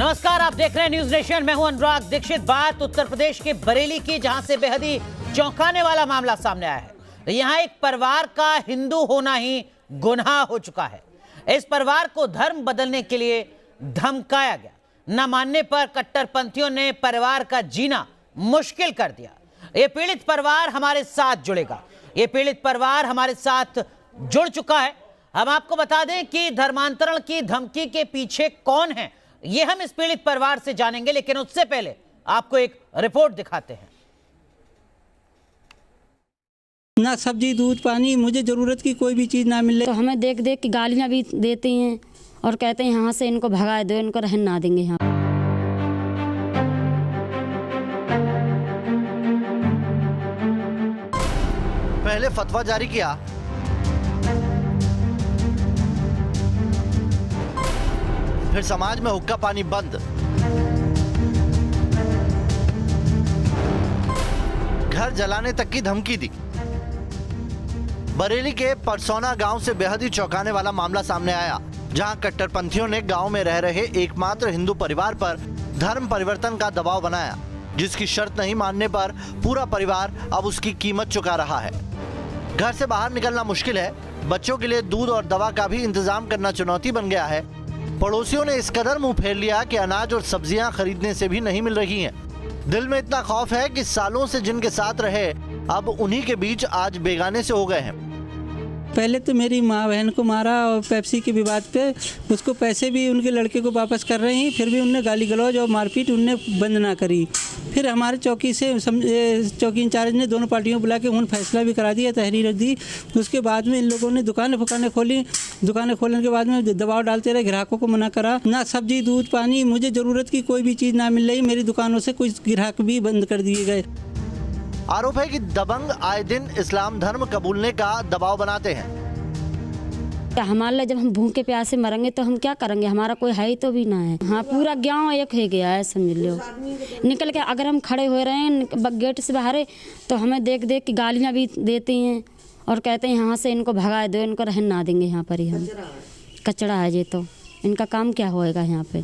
नमस्कार, आप देख रहे हैं न्यूज नेशन। मैं हूं अनुराग दीक्षित। बात उत्तर प्रदेश के बरेली की, जहां से बेहद ही चौंकाने वाला मामला सामने आया है। यहां एक परिवार का हिंदू होना ही गुनाह हो चुका है। इस परिवार को धर्म बदलने के लिए धमकाया गया। न मानने पर कट्टरपंथियों ने परिवार का जीना मुश्किल कर दिया। ये पीड़ित परिवार हमारे साथ जुड़ेगा। ये पीड़ित परिवार हमारे साथ जुड़ चुका है। हम आपको बता दें कि धर्मांतरण की धमकी के पीछे कौन है, ये हम इस पीड़ित परिवार से जानेंगे, लेकिन उससे पहले आपको एक रिपोर्ट दिखाते हैं। ना सब्जी, दूध, पानी, मुझे जरूरत की कोई भी चीज ना मिले तो हमें देख देख के गालियां भी देती हैं और कहते हैं यहाँ से इनको भगा दो, इनको रहन ना देंगे यहाँ। पहले फतवा जारी किया, फिर समाज में हुक्का पानी बंद, घर जलाने तक की धमकी दी। बरेली के परसौना गांव से बेहद ही चौंकाने वाला मामला सामने आया, जहां कट्टरपंथियों ने गांव में रह रहे एकमात्र हिंदू परिवार पर धर्म परिवर्तन का दबाव बनाया, जिसकी शर्त नहीं मानने पर पूरा परिवार अब उसकी कीमत चुका रहा है। घर से बाहर निकलना मुश्किल है। बच्चों के लिए दूध और दवा का भी इंतजाम करना चुनौती बन गया है। पड़ोसियों ने इस कदर मुंह फेर लिया कि अनाज और सब्जियां खरीदने से भी नहीं मिल रही हैं। दिल में इतना खौफ है कि सालों से जिनके साथ रहे, अब उन्हीं के बीच आज बेगाने से हो गए हैं। पहले तो मेरी माँ बहन को मारा और पेप्सी के विवाद पे उसको पैसे भी उनके लड़के को वापस कर रही, फिर भी उनने गाली गलौज और मारपीट उनने बंद ना करी। फिर हमारे चौकी से चौकी इंचार्ज ने दोनों पार्टियों बुला के उन्होंने फैसला भी करा दिया, तहरीर दी। उसके बाद में इन लोगों ने दुकानें खोली। दुकानें खोलने के बाद में दबाव डालते रहे, ग्राहकों को मना करा। ना सब्जी, दूध, पानी, मुझे ज़रूरत की कोई भी चीज़ ना मिल रही। मेरी दुकानों से कुछ ग्राहक भी बंद कर दिए गए। आरोप है कि दबंग आए दिन इस्लाम धर्म कबूलने का दबाव बनाते हैं। हमारे लिए जब हम भूखे प्यासे मरेंगे तो हम क्या करेंगे? हमारा कोई है ही तो भी ना है। हाँ, पूरा गांव एक हो गया है, समझ लो। निकल के अगर हम खड़े हो रहे हैं गेट से बाहर, तो हमें देख देख के गालियां भी देती हैं और कहते हैं यहाँ से इनको भगा दो, इनको रहन ना देंगे यहाँ पर ही। हम कचरा है ये, तो इनका काम क्या होएगा यहाँ पे।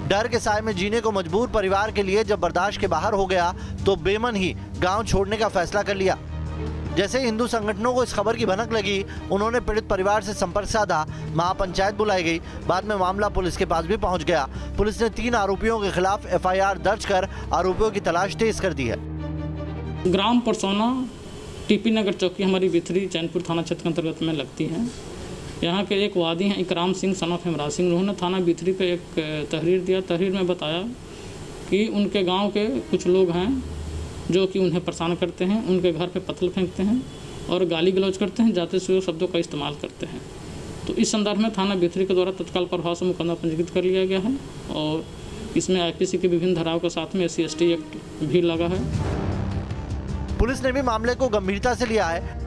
डर के साए में जीने को मजबूर परिवार के लिए जब बर्दाश्त के बाहर हो गया, तो बेमन ही गांव छोड़ने का फैसला कर लिया। जैसे हिंदू संगठनों को इस खबर की भनक लगी, उन्होंने पीड़ित परिवार से संपर्क साधा। महापंचायत बुलाई गई। बाद में मामला पुलिस के पास भी पहुंच गया। पुलिस ने 3 आरोपियों के खिलाफ एफआईआर दर्ज कर आरोपियों की तलाश तेज कर दी है। ग्राम परसौना टीपी नगर चौकी हमारी बिथरी चैनपुर थाना क्षेत्र के अंतर्गत में लगती है। यहाँ के एक वादी हैं इकराम सिंह सन ऑफ इमरान सिंह। उन्होंने थाना बिथरी पे एक तहरीर दिया। तहरीर में बताया कि उनके गांव के कुछ लोग हैं जो कि उन्हें परेशान करते हैं, उनके घर पे पत्थर फेंकते हैं और गाली गलौज करते हैं, जाते हुए शब्दों का इस्तेमाल करते हैं। तो इस संदर्भ में थाना बिथरी के द्वारा तत्काल प्रभाव से मुकदमा पंजीकृत कर लिया गया है और इसमें आईपीसी के विभिन्न धाराओं के साथ में SC/ST एक्ट भी लगा है। पुलिस ने भी मामले को गंभीरता से लिया है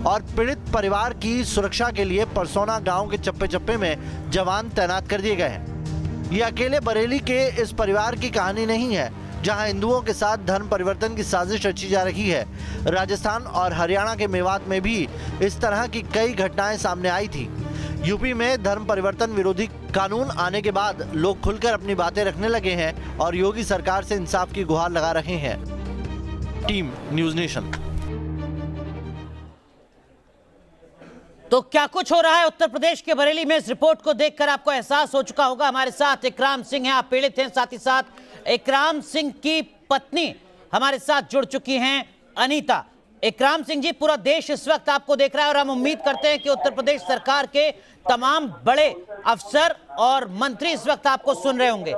और पीड़ित परिवार की सुरक्षा के लिए परसौना गांव के चप्पे चप्पे में जवान तैनात कर दिए गए हैं। ये अकेले बरेली के इस परिवार की कहानी नहीं है, जहां हिंदुओं के साथ धर्म परिवर्तन की साजिश रची जा रही है। राजस्थान और हरियाणा के मेवात में भी इस तरह की कई घटनाएं सामने आई थी। यूपी में धर्म परिवर्तन विरोधी कानून आने के बाद लोग खुलकर अपनी बातें रखने लगे हैं और योगी सरकार से इंसाफ की गुहार लगा रहे हैं। Team news nation. तो क्या कुछ हो रहा है उत्तर प्रदेश के बरेली में, इस रिपोर्ट को देखकर आपको एहसास हो चुका होगा। हमारे साथ इकराम सिंह हैं, आप पीड़ित हैं। साथ ही साथ इकराम सिंह की पत्नी हमारे साथ जुड़ चुकी हैं, अनीता। इकराम सिंह जी, पूरा देश इस वक्त आपको देख रहा है और हम उम्मीद करते हैं कि उत्तर प्रदेश सरकार के तमाम बड़े अफसर और मंत्री इस वक्त आपको सुन रहे होंगे।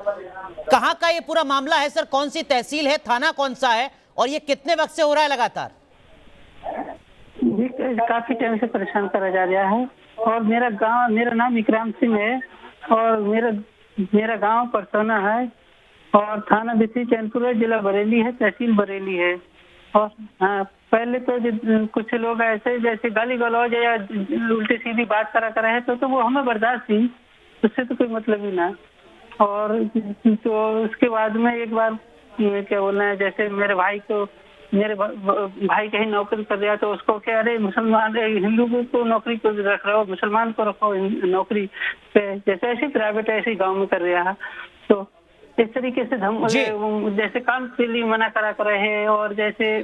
कहां का ये पूरा मामला है सर? कौन सी तहसील है, थाना कौन सा है और ये कितने वक्त से हो रहा है लगातार? काफी टाइम से परेशान करा जा रहा है और मेरा नाम इकराम सिंह है और मेरा गांव परसौना है और थाना बिथरी चैनपुर है, जिला बरेली है, तहसील बरेली है। और हाँ, पहले तो कुछ लोग ऐसे जैसे गाली गलौज या उल्टी सीधी बात करा है तो वो हमें बर्दाश्त थी, उससे तो कोई मतलब ही ना। और तो उसके बाद में एक बार क्या बोलना है, जैसे मेरे भाई कहीं नौकरी कर रहा तो उसको क्या, अरे मुसलमान हिंदू को नौकरी को रख रहे हो, मुसलमान को रखो नौकरी पे, जैसे ऐसे प्राइवेट ऐसे गांव में कर रहा है। तो इस तरीके से जैसे काम के लिए मना करा करे है, और जैसे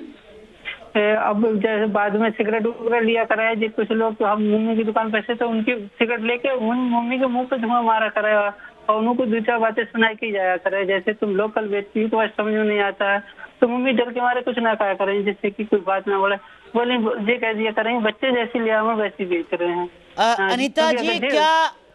अब जैसे बाद में सिगरेट वगैरह लिया करा है जी कुछ लोग, तो हम मम्मी की दुकान पे से तो उनकी सिगरेट लेके मम्मी के मुंह पे धुआं मारा करे और उनको दो चार बातें सुनाई की जाया करे, जैसे तुम लोकल व्यक्ति तो आज समझ में नहीं आता है, तो मम्मी डर के मारे कुछ ना कहा करें जिससे कि कोई बात ना बोले ये कह दिया करें बच्चे जैसी लिया हुआ वैसी बेच रहे हैं। अनीता जी,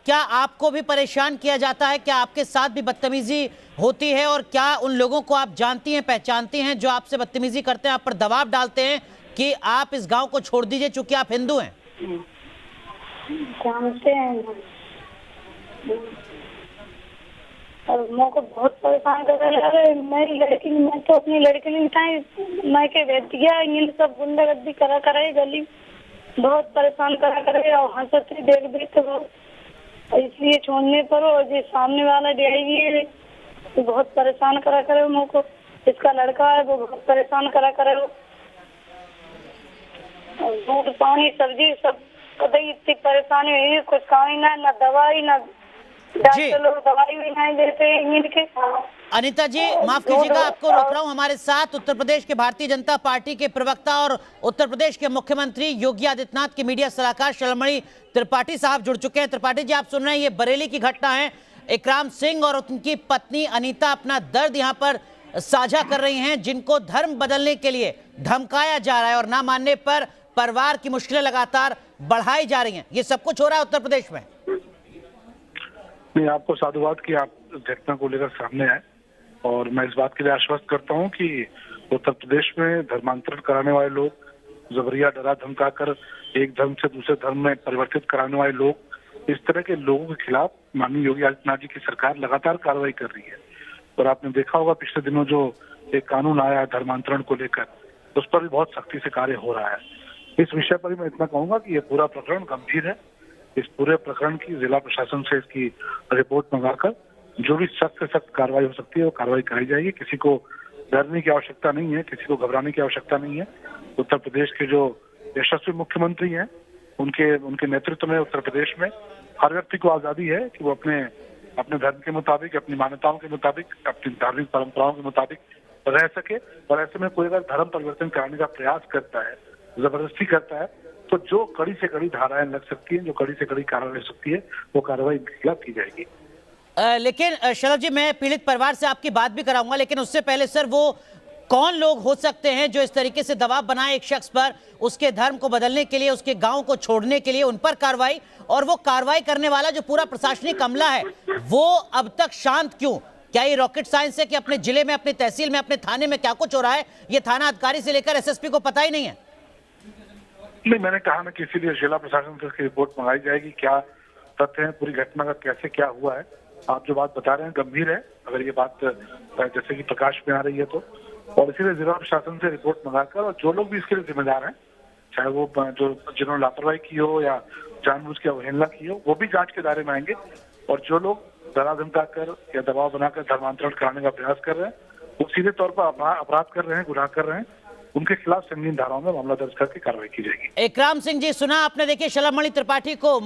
क्या आपको भी परेशान किया जाता है? क्या आपके साथ भी बदतमीजी होती है? और क्या उन लोगों को आप जानती हैं, पहचानती हैं जो आपसे बदतमीजी करते हैं, आप पर दबाव डालते हैं कि आप इस गांव को छोड़ दीजिए चूंकि आप हिंदू हैं? जानते हैं और मेरे को बहुत परेशान कर रहा है। मैं तो अपनी लड़की नहीं मायके भेज दिया, इन सब गुंडागर्दी करा करे, गली बहुत परेशान करा करे और हंसते देख तो इसलिए छोड़ने पर और जो सामने वाला डेढ़ी है तो बहुत परेशान करा करे मेरे को। इसका लड़का है वो बहुत परेशान करा करे, दूध पानी सब्जी सब कभी इतनी परेशानी हुई, कुछ खाई ना दवाई ना डॉक्टर लोग दवाई भी नहीं देते इनके। अनीता जी माफ कीजिएगा, आपको रोक रहा हूं। हमारे साथ उत्तर प्रदेश के भारतीय जनता पार्टी के प्रवक्ता और उत्तर प्रदेश के मुख्यमंत्री योगी आदित्यनाथ के मीडिया सलाहकार शलमणि त्रिपाठी साहब जुड़ चुके हैं। त्रिपाठी जी, आप सुन रहे हैं, ये बरेली की घटना है। इकराम सिंह और उनकी पत्नी अनीता अपना दर्द यहाँ पर साझा कर रही हैं, जिनको धर्म बदलने के लिए धमकाया जा रहा है और ना मानने पर परिवार की मुश्किलें लगातार बढ़ाई जा रही हैं। ये सब कुछ हो रहा है उत्तर प्रदेश में। नहीं, आपको साधुवाद की आप घटना को लेकर सामने आए और मैं इस बात के लिए आश्वस्त करता हूं कि उत्तर प्रदेश में धर्मांतरण कराने वाले लोग, जबरिया डरा धमका कर एक धर्म से दूसरे धर्म में परिवर्तित कराने वाले लोग, इस तरह के लोगों के खिलाफ माननीय योगी आदित्यनाथ जी की सरकार लगातार कार्रवाई कर रही है। और आपने देखा होगा पिछले दिनों जो एक कानून आया है धर्मांतरण को लेकर, उस पर भी बहुत सख्ती से कार्य हो रहा है। इस विषय पर मैं इतना कहूंगा कि ये पूरा प्रकरण गंभीर है। इस पूरे प्रकरण की जिला प्रशासन से इसकी रिपोर्ट मंगाकर जो भी सख्त से सख्त कार्रवाई हो सकती है वो कार्रवाई कराई जाएगी। किसी को डरने की आवश्यकता नहीं है, किसी को घबराने की आवश्यकता नहीं है। उत्तर प्रदेश के जो यशस्वी मुख्यमंत्री हैं उनके नेतृत्व में उत्तर प्रदेश में हर व्यक्ति को आजादी है कि वो अपने धर्म के मुताबिक, अपनी मान्यताओं के मुताबिक, अपनी धार्मिक परंपराओं के मुताबिक रह सके। और ऐसे में कोई अगर धर्म परिवर्तन कराने का प्रयास करता है, जबरदस्ती करता है, तो जो कड़ी से कड़ी धाराएं लग सकती हैं, जो कड़ी से कड़ी कार्रवाई हो सकती है, वो कार्रवाई की जाएगी। लेकिन शलभ जी, मैं पीड़ित परिवार से आपकी बात भी कराऊंगा, लेकिन उससे पहले सर, वो कौन लोग हो सकते हैं जो इस तरीके से दबाव बनाए एक शख्स पर, उसके धर्म को बदलने के लिए, उसके गांव को छोड़ने के लिए, उन पर कार्रवाई, और वो कार्रवाई करने वाला जो पूरा प्रशासनिक अमला है वो अब तक शांत क्यों? क्या ये रॉकेट साइंस है कि अपने जिले में, अपने तहसील में, अपने थाने में क्या कुछ हो रहा है ये थाना अधिकारी से लेकर एसएसपी को पता ही नहीं है? नहीं, मैंने कहा ना कि इसीलिए जिला प्रशासन से इसकी रिपोर्ट मंगाई जाएगी, क्या तथ्य है, पूरी घटना का कैसे क्या हुआ है। आप जो बात बता रहे हैं गंभीर है, अगर ये बात जैसे कि प्रकाश में आ रही है तो, और इसीलिए जिला प्रशासन से रिपोर्ट मंगाकर और जो लोग भी इसके लिए जिम्मेदार हैं, चाहे वो जिन्होंने लापरवाही की हो या जानबूझ के अवहेलना की हो, वो भी जांच के दायरे में आएंगे। और जो लोग डरा धमका कर या दबाव बनाकर धर्मांतरण कराने का प्रयास कर रहे हैं, वो सीधे तौर पर अपराध कर रहे हैं, गुनाह कर रहे हैं, उनके खिलाफ संगीन धाराओं में मामला दर्ज करके कार्रवाई की जाएगी। इकराम सिंह जी, सुना आपने। देखिए, शलभमणि त्रिपाठी को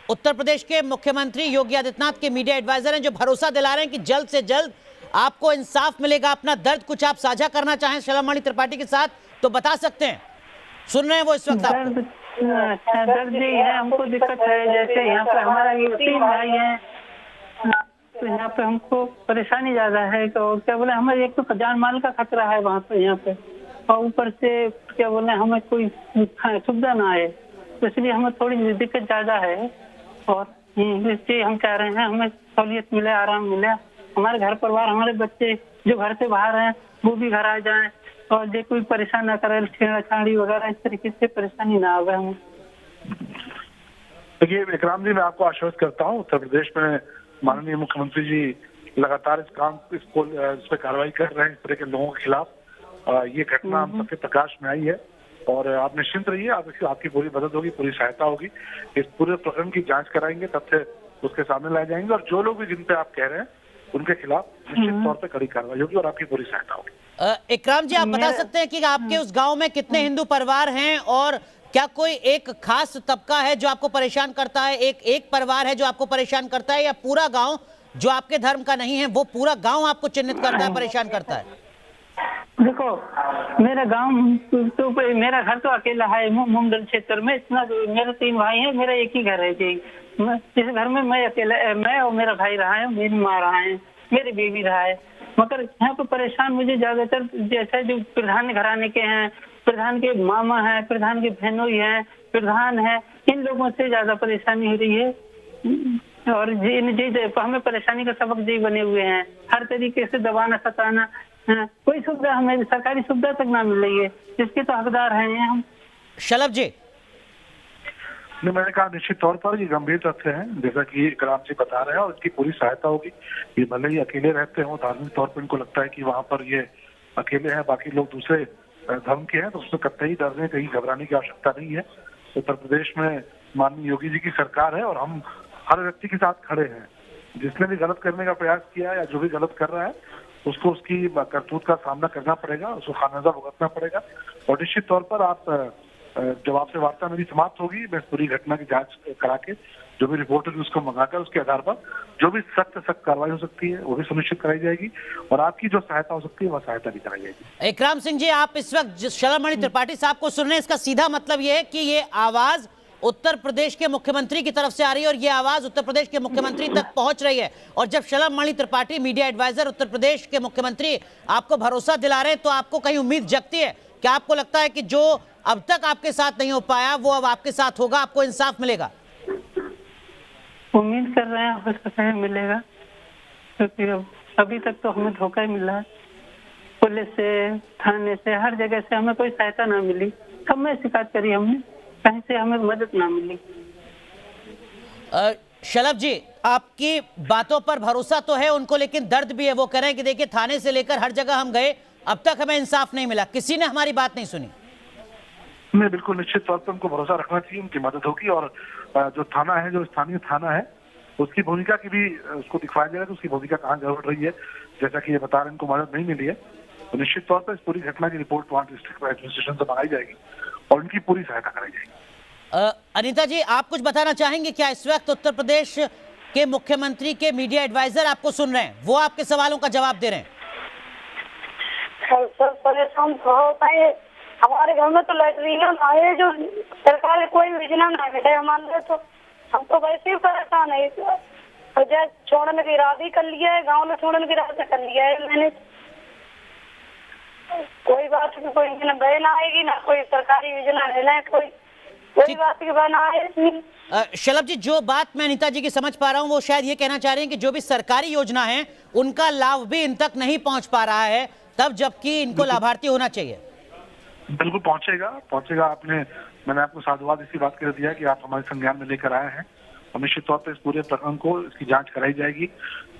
उत्तर प्रदेश के मुख्यमंत्री योगी आदित्यनाथ के मीडिया एडवाइजर हैं, जो भरोसा दिला रहे हैं कि जल्द से जल्द आपको इंसाफ मिलेगा। अपना दर्द कुछ आप साझा करना चाहें शलभमणि त्रिपाठी के साथ तो बता सकते हैं, सुन रहे हैं वो इस वक्त आपको। दर्द यही है, हमको दिक्कत है, जैसे यहाँ पे हमारा 3 भाई है, तो यहाँ पे हमको परेशानी ज्यादा है। तो क्या बोले, हमारे एक तो जान माल का खतरा है वहाँ पे, यहाँ पे, और ऊपर से क्या बोले हमें कोई सुविधा ना आए, तो इसलिए हमें थोड़ी दिक्कत ज्यादा है। और इसलिए हम चाह रहे हैं हमें सहूलियत मिले, आराम मिले, हमारे घर परिवार, हमारे बच्चे जो घर से बाहर हैं वो भी घर आ जाएं, और जो कोई परेशान ना करे, छेड़छाड़ी वगैरह इस तरीके से परेशानी ना आवे हमें। देखिए इकराम जी, मैं आपको आश्वस्त करता हूँ, उत्तर प्रदेश में माननीय मुख्यमंत्री जी लगातार इस पर कार्रवाई कर रहे हैं, इस तरह के लोगों के खिलाफ। ये घटना हम सबके प्रकाश में आई है और आप निश्चिंत रहिए, आपकी पूरी मदद होगी, पूरी सहायता होगी। इस पूरे प्रकरण की जांच कराएंगे, तथ्य उसके सामने लाए जाएंगे, और जो लोग भी जिन पे आप कह रहे हैं उनके खिलाफ निश्चित तौर पे कड़ी कार्रवाई होगी और आपकी पूरी सहायता होगी। इकराम जी, आप बता सकते हैं कि आपके उस गांव में कितने हिंदू परिवार हैं, और क्या कोई एक खास तबका है जो आपको परेशान करता है, एक परिवार है जो आपको परेशान करता है, या पूरा गांव जो आपके धर्म का नहीं है वो पूरा गांव आपको चिन्हित करता है, परेशान करता है? देखो, मेरा गांव तो मेरा घर तो अकेला है मुंडल क्षेत्र में। इतना मेरे 3 भाई हैं, मेरा एक ही घर है जी। इस घर में मैं अकेला, मैं और मेरा भाई रहा है, मेरी माँ रहा है, मेरी बीवी रहा है। मगर यहाँ पे परेशान मुझे ज्यादातर जैसे जो प्रधान घराने के हैं, प्रधान के मामा हैं, प्रधान के बहनोई हैं, प्रधान है, इन लोगों से ज्यादा परेशानी हो रही है। और जी हमें परेशानी का सबक जी बने हुए हैं, हर तरीके से दबाना सताना। कोई सुविधा हमें, सरकारी सुविधा तक ना मिल रही है, जिसके तो हकदार हैं हम। शलभ जी, नहीं, मैंने कहा निश्चित तौर पर ये गंभीर तथ्य है, जैसा कि इकराम जी बता रहे हैं, और इसकी पूरी सहायता होगी। ये भले ही अकेले रहते हो, धार्मिक तौर पर इनको लगता है कि वहाँ पर ये अकेले हैं, बाकी लोग दूसरे धर्म के हैं, तो उसमें कतई डरने, कहीं घबराने की आवश्यकता नहीं है। उत्तर प्रदेश में माननीय योगी जी की सरकार है और हम हर व्यक्ति के साथ खड़े हैं। जिसने भी गलत करने का प्रयास किया या जो भी गलत कर रहा है उसको उसकी करतूत का सामना करना पड़ेगा, उसको खामियाजा भुगतना पड़ेगा। और निश्चित तौर पर आप जब आपसे वार्ता मेरी समाप्त होगी, मैं पूरी घटना की जांच करा के जो भी रिपोर्ट होगी उसको मंगाकर उसके आधार पर जो भी सख्त कार्रवाई हो सकती है वो भी सुनिश्चित कराई जाएगी, और आपकी जो सहायता हो सकती है वह सहायता भी कराई जाएगी। इकराम सिंह जी, आप इस वक्त शलभमणि त्रिपाठी साहब को सुन रहे हैं, इसका सीधा मतलब ये है कि ये आवाज उत्तर प्रदेश के मुख्यमंत्री की तरफ से आ रही है और ये आवाज उत्तर प्रदेश के मुख्यमंत्री तक पहुंच रही है। और जब शलभमणि त्रिपाठी, मीडिया एडवाइजर उत्तर प्रदेश के मुख्यमंत्री, आपको भरोसा दिला रहे हैं, तो आपको कहीं उम्मीद जगती है? क्या आपको लगता है कि जो अब तक आपके साथ नहीं हो पाया वो अब आपके साथ होगा, आपको इंसाफ मिलेगा? उम्मीद कर रहे हैं, हो सकता है मिलेगा, क्योंकि अभी तक तो हमें धोखा ही मिला है। पुलिस से, थाने से, हर जगह से हमें कोई सहायता ना मिली। सब में शिकायत करी हमने, कहीं से हमें मदद ना मिली। शलभ जी, आपकी बातों पर भरोसा तो है उनको, लेकिन दर्द भी है। वो कह रहे हैं कि देखिए, थाने से लेकर हर जगह हम गए, अब तक हमें इंसाफ नहीं मिला, किसी ने हमारी बात नहीं सुनी। नहीं, बिल्कुल निश्चित तौर पर उनको भरोसा रखना चाहिए, उनकी मदद होगी। और जो थाना है, जो स्थानीय थाना है, उसकी भूमिका की भी उसको दिखवाया जाएगा कि उसकी भूमिका कहाँ गड़बड़ रही है। जैसा कि ये बता रहे हैं, इनको मदद नहीं मिली है, तो निश्चित तौर पर इस पूरी घटना की रिपोर्ट वहाँ डिस्ट्रिक्ट एडमिनिस्ट्रेशन से मंगाई जाएगी और उनकी पूरी सहायता कराई जाएगी। अनीता जी, आप कुछ बताना चाहेंगे क्या? इस वक्त उत्तर प्रदेश के मुख्यमंत्री के मीडिया एडवाइजर आपको सुन रहे हैं, वो आपके सवालों का जवाब दे रहे हैं। सर परेशान होता है, हमारे घर में तो लैट्रीन आए, जो सरकार कोई योजना नहीं मिले हमारे, तो हम तो वैसे ही परेशान है। जैसे छोड़ने की इरादा कर लिया है, गाँव में छोड़ने की इरादा कर लिया है मैंने। कोई बात की कोई बहन आएगी ना, कोई सरकारी योजना है, कोई बात की बहन आए। शलभ जी, जो बात मैं अनीता जी की समझ पा रहा हूँ, वो शायद ये कहना चाह रहे हैं कि जो भी सरकारी योजना है उनका लाभ भी इन तक नहीं पहुंच पा रहा है, तब जबकि इनको लाभार्थी होना चाहिए। बिल्कुल पहुंचेगा। मैंने आपको साधुवाद इसी बात कर दिया कि आप हमारे संज्ञान में लेकर आए हैं, और निश्चित तौर पर इस पूरे प्रकरण को, इसकी जांच कराई जाएगी।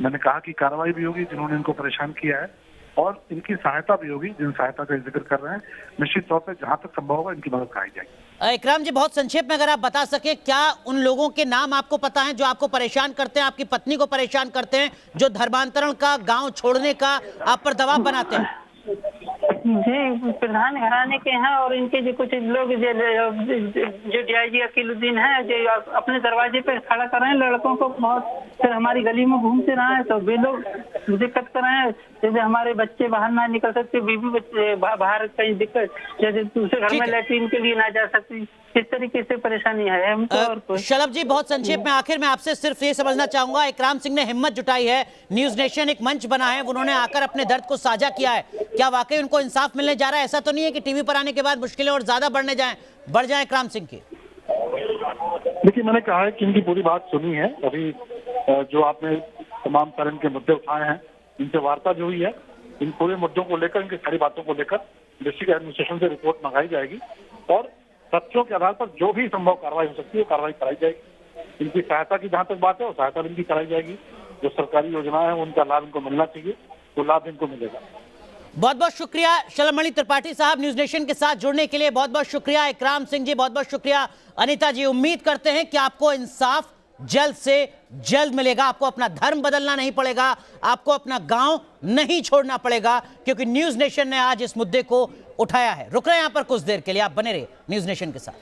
मैंने कहा कि कार्रवाई भी होगी जिन्होंने इनको परेशान किया है, और इनकी सहायता भी होगी, जिन सहायता का जिक्र कर रहे हैं। निश्चित तौर पर जहां तक संभव होगा इनकी मदद कराई जाएगी। इकराम जी, बहुत संक्षेप में अगर आप बता सके, क्या उन लोगों के नाम आपको पता है जो आपको परेशान करते हैं, आपकी पत्नी को परेशान करते हैं, जो धर्मांतरण का, गांव छोड़ने का आप पर दबाव बनाते हैं? जी, प्रधान घराने के हैं, और इनके जो कुछ लोग जो डीआईजी अकीलुद्दीन है, जो अपने दरवाजे पे खड़ा कर रहे हैं लड़कों को बहुत, फिर हमारी गली में घूमते रहे हैं, तो वे लोग दिक्कत कर रहे हैं। जैसे हमारे बच्चे बाहर ना निकल सकते, बीवी बच्चे बाहर कहीं दिक्कत, जैसे दूसरे घर में लैट्रीन के लिए ना जा सकती, इस तरीके से परेशानी है हमको। और शलभ जी, बहुत संक्षेप में आखिर में आपसे सिर्फ ये समझना चाहूंगा, इकराम सिंह ने हिम्मत जुटाई है, न्यूज नेशन एक मंच बना है, उन्होंने आकर अपने दर्द को साझा किया है, क्या वाकई उनको इंसाफ मिलने जा रहा है? ऐसा तो नहीं है कि टीवी पर आने के बाद मुश्किलें और ज्यादा बढ़ जाए इकराम सिंह की? देखिए, मैंने कहा है कि इनकी पूरी बात सुनी है। अभी जो आपने तमाम तरह के मुद्दे उठाए हैं, इनसे वार्ता जो हुई है, इन पूरे मुद्दों को लेकर, इनकी सारी बातों को लेकर डिस्ट्रिक्ट एडमिनिस्ट्रेशन से रिपोर्ट मंगाई जाएगी, और तथ्यों के आधार पर जो भी संभव कार्रवाई हो सकती है कार्रवाई कराई जाएगी। इनकी सहायता की जहां तक बात है, वो सहायता इनकी कराई जाएगी। जो सरकारी योजना है उनका लाभ इनको मिलना चाहिए, वो लाभ इनको मिलेगा। बहुत बहुत शुक्रिया शलभमणि त्रिपाठी साहब, न्यूज नेशन के साथ जुड़ने के लिए बहुत बहुत शुक्रिया। इकराम सिंह जी, बहुत बहुत शुक्रिया। अनीता जी, उम्मीद करते हैं कि आपको इंसाफ जल्द से जल्द मिलेगा, आपको अपना धर्म बदलना नहीं पड़ेगा, आपको अपना गांव नहीं छोड़ना पड़ेगा, क्योंकि न्यूज नेशन ने आज इस मुद्दे को उठाया है। रुक रहे हैं यहां पर कुछ देर के लिए, आप बने रहिए न्यूज नेशन के साथ।